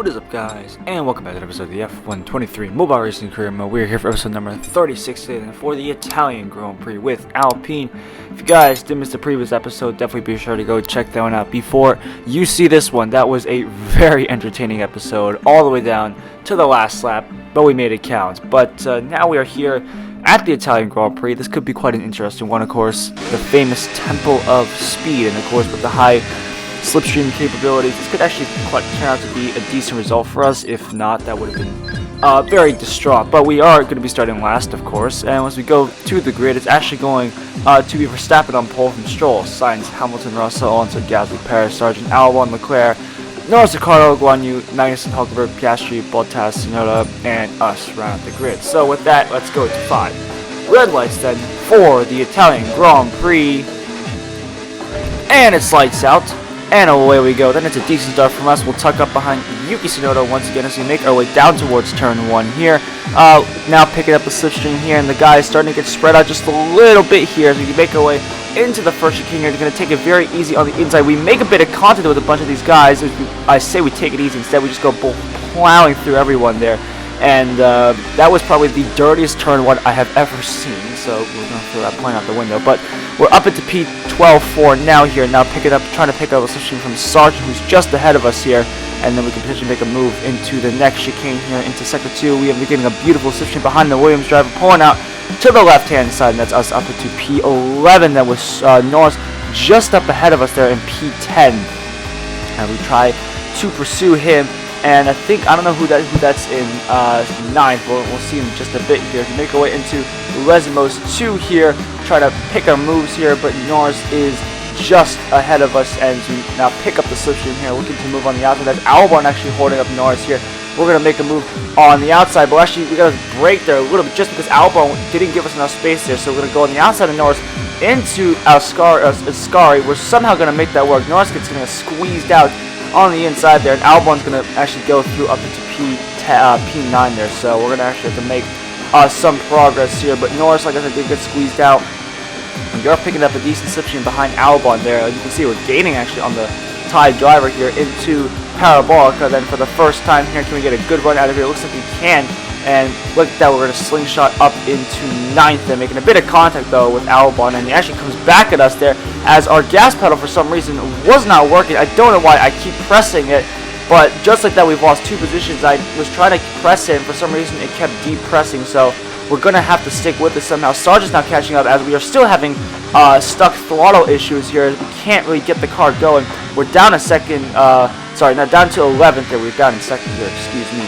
What is up, guys, and welcome back to the episode of the F123 Mobile Racing Career Mode. We're here for episode number 36 today for the Italian Grand Prix with Alpine. If you guys did miss the previous episode, definitely be sure to go check that one out before you see this one. That was a very entertaining episode, all the way down to the last lap, but we made it count. But now we are here at the Italian Grand Prix. This could be quite an interesting one, of course. The famous Temple of Speed, and of course with the high slipstream capabilities, this could actually turn out to be a decent result for us. If not, that would have been very distraught. But we are going to be starting last, of course, and once we go to the grid, it's actually going to be Verstappen on pole from Stroll, Sainz, Hamilton, Russell, Alonso, Gasly, Perez, Sargent, Albon, Leclerc, Norris, Ricciardo, Guan Yu, Magnussen, Hulkenberg, Piastri, Bottas, Tsunoda, and us round the grid. So with that, let's go to 5 red lights then for the Italian Grand Prix, and it's lights out. And away we go. Then it's a decent start from us. We'll tuck up behind Yuki Tsunoda once again as we make our way down towards turn 1 here. Now picking up the slipstream here, and the guys starting to get spread out just a little bit here as we make our way into the first chicane here. They're going to take it very easy on the inside. We make a bit of contact with a bunch of these guys. I say we take it easy. Instead, we just go plowing through everyone there. And that was probably the dirtiest turn 1 I have ever seen. So we're going to throw that plane out the window. But we're up into P12 for now here. Now trying to pick up a slipstream from Sargent, who's just ahead of us here. And then we can potentially make a move into the next chicane here, into Sector 2. We are getting a beautiful slipstream behind the Williams driver, pulling out to the left-hand side. And that's us up into P11. That was Norris just up ahead of us there in P10. And we try to pursue him. And I don't know who that's in 9th. We'll see in just a bit here. To make our way into Resmos 2 here, try to pick our moves here, but Norris is just ahead of us, and we now pick up the slipstream here, looking to move on the outside. That's Albon actually holding up Norris here. We're going to make a move on the outside, but actually we got to break there a little bit just because Albon didn't give us enough space there, so we're going to go on the outside of Norris into Ascari. We're somehow going to make that work. Norris gets squeezed out on the inside there, and Albon's going to actually go through up into P9 there, so we're going to actually have to make some progress here. But Norris, like I said, did get squeezed out. We are picking up a decent slipstream behind Albon there. As you can see, we're gaining actually on the Thai driver here into Parabolica. Then for the first time here, can we get a good run out of here? It looks like we can. And look at that, we're going to slingshot up into 9th and making a bit of contact though with Albon, and he actually comes back at us there as our gas pedal for some reason was not working. I don't know why I keep pressing it, but just like that we've lost 2 positions. I was trying to press it, and for some reason it kept depressing, so we're going to have to stick with this somehow. Sargent's now catching up as we are still having stuck throttle issues here. We can't really get the car going. We're down a second, down to 11th here. We're down in 2nd here, excuse me.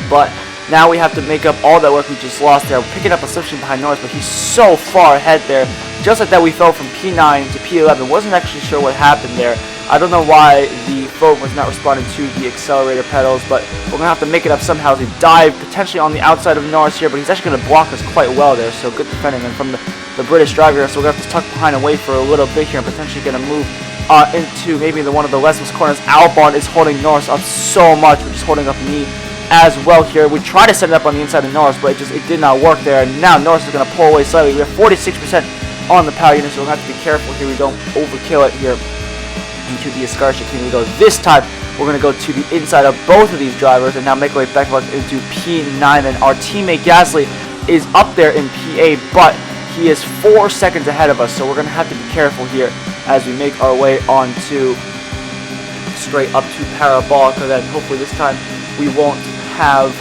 But now we have to make up all that work we just lost there. We're picking up a slipstream behind Norris, but he's so far ahead there. Just like that, we fell from P9 to P11. Wasn't actually sure what happened there. I don't know why the phone was not responding to the accelerator pedals, but we're going to have to make it up somehow as we dive potentially on the outside of Norris here, but he's actually going to block us quite well there, so good defending and from the British driver. So we're going to have to tuck behind and wait for a little bit here and potentially going to move into maybe one of the leftmost corners. Albon is holding Norris up so much, which is holding up me as well here. We tried to set it up on the inside of Norris, but it did not work there. And now Norris is going to pull away slightly. We have 46% on the power unit, so we'll have to be careful here we don't overkill it here into the Ascari chicane. We go this time. We're going to go to the inside of both of these drivers and now make our way back into P9. And our teammate Gasly is up there in P8, but he is 4 seconds ahead of us, so we're going to have to be careful here as we make our way onto straight up to Parabolica. Then hopefully this time we won't have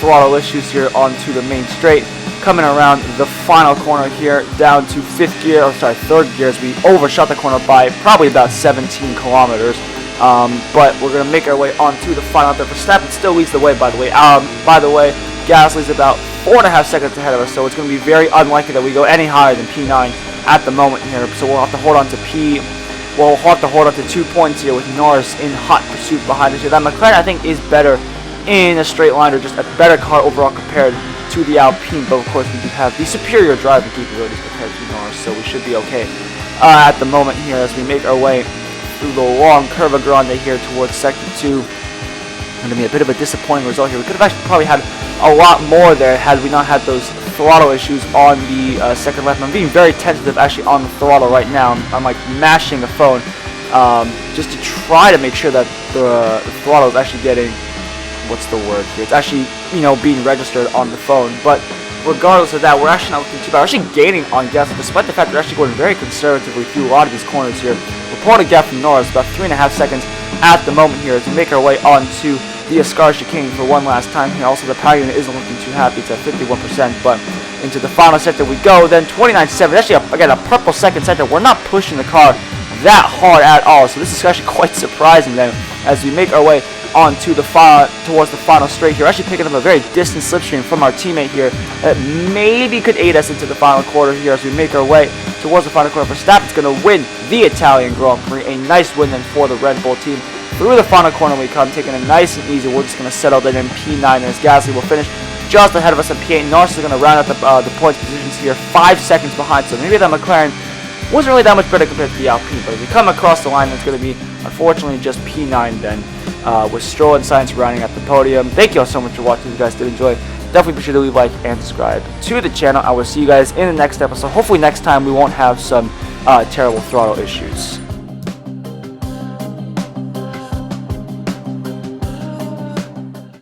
throttle issues here onto the main straight. Coming around the final corner here down to 3rd gear as we overshot the corner by probably about 17 kilometers. But we're going to make our way onto the final there. Verstappen still leads the way, by the way. Gasly's about 4.5 seconds ahead of us, so it's going to be very unlikely that we go any higher than P9 at the moment here. So we'll have to hold on to 2 points here with Norris in hot pursuit behind us here. That McLaren, I think, is better in a straight line, or just a better car overall compared to the Alpine, but of course we do have the superior driving capabilities compared to Norris, so we should be okay at the moment here as we make our way through the long Curva Grande here towards Sector 2. Going to be a bit of a disappointing result here. We could have actually probably had a lot more there had we not had those throttle issues on the second left. I'm being very tentative actually on the throttle right now. I'm like mashing the phone just to try to make sure that the throttle is actually getting, what's the word here? It's actually, being registered on the phone. But regardless of that, we're actually not looking too bad. We're actually gaining on gas, despite the fact we're actually going very conservatively through a lot of these corners here. Reported gap from Norris, about 3.5 seconds at the moment here, as we make our way onto the Ascar chicane for one last time here. Also, the power unit isn't looking too happy. It's at 51%, but into the final sector we go. Then 29.7, actually, again, a purple second sector. We're not pushing the car that hard at all, so this is actually quite surprising then, as we make our way onto the towards the final straight here. We're actually picking up a very distant slipstream from our teammate here that maybe could aid us into the final quarter here as we make our way towards the final quarter. Verstappen's going to win the Italian Grand Prix. A nice win then for the Red Bull team. Through the final corner we come, taking it nice and easy. We're just going to settle that in P9 as Gasly will finish just ahead of us at P8. Norris is going to round out the points positions here, 5 seconds behind. So maybe that McLaren wasn't really that much better compared to the Alpine, but if you come across the line, it's going to be, unfortunately, just P9 then, with Stroll and Sainz rounding at the podium. Thank you all so much for watching. If you guys did enjoy, definitely be sure to leave a like and subscribe to the channel. I will see you guys in the next episode. Hopefully next time we won't have some terrible throttle issues.